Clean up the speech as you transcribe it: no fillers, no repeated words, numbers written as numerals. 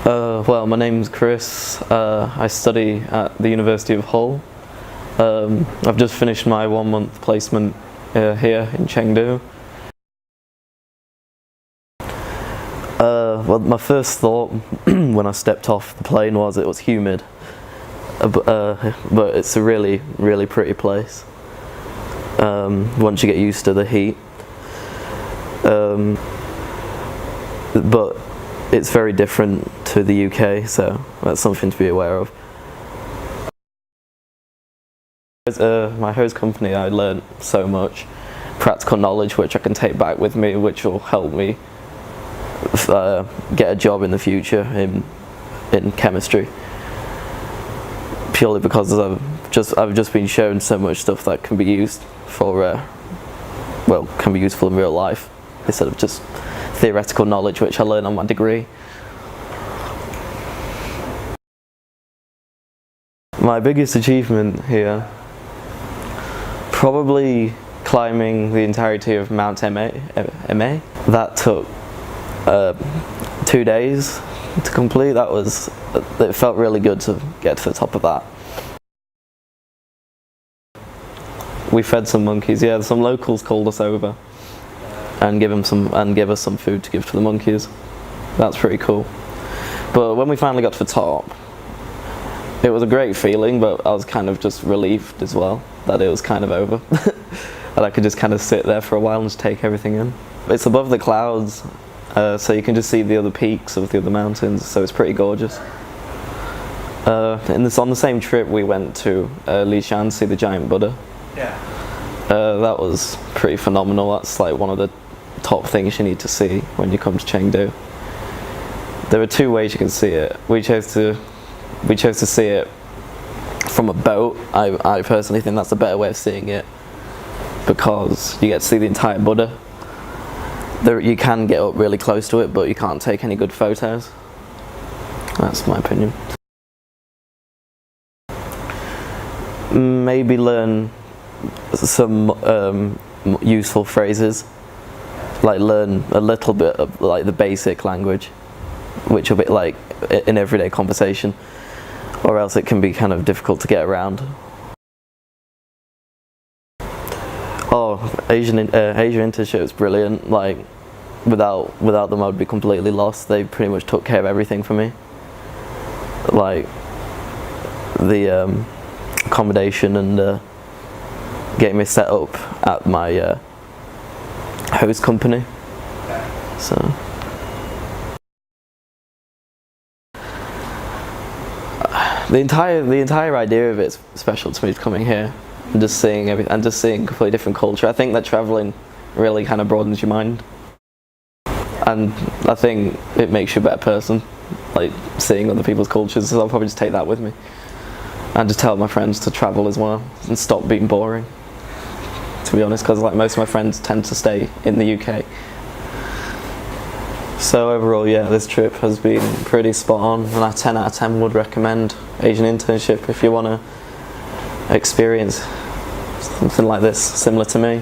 Well, my name's Chris. I study at the University of Hull. I've just finished my 1-month placement here in Chengdu. Well, my first thought when I stepped off the plane was it was humid, but it's a really, really pretty place once you get used to the heat. But it's very different to the UK, so that's something to be aware of. As my host company, I learned so much practical knowledge which I can take back with me, which will help me get a job in the future in chemistry. Purely because I've just been shown so much stuff that can be used for can be useful in real life instead of just theoretical knowledge which I learned on my degree. My biggest achievement here, probably climbing the entirety of Mount Ma. That took 2 days to complete. It felt really good to get to the top of that. We fed some monkeys. Yeah, some locals called us over and give us some food to give to the monkeys. That's pretty cool. But when we finally got to the top, it was a great feeling, but I was kind of just relieved as well that it was kind of over. And I could just kind of sit there for a while and just take everything in. It's above the clouds, so you can just see the other peaks of the other mountains, so it's pretty gorgeous. On the same trip we went to Lishan to see the giant Buddha. Yeah. That was pretty phenomenal. That's like one of the top things you need to see when you come to Chengdu. There are two ways you can see it. We chose to see it from a boat. I personally think that's a better way of seeing it because you get to see the entire Buddha. You can get up really close to it, but you can't take any good photos. That's my opinion. Maybe learn some useful phrases, like learn a little bit of like the basic language, which will be like in everyday conversation, or else it can be kind of difficult to get around. Oh, Asia Internship is brilliant. Like without them I'd be completely lost. They pretty much took care of everything for me, like the accommodation and getting me set up at my host company. So the entire idea of it's special to me, coming here and just seeing everything and just seeing a completely different culture. I think that traveling really kind of broadens your mind, and I think it makes you a better person, like seeing other people's cultures. So I'll probably just take that with me and just tell my friends to travel as well and stop being boring, to be honest, because like most of my friends tend to stay in the UK. So overall, yeah, this trip has been pretty spot on, and I 10 out of 10 would recommend Asian Internship if you want to experience something like this, similar to me.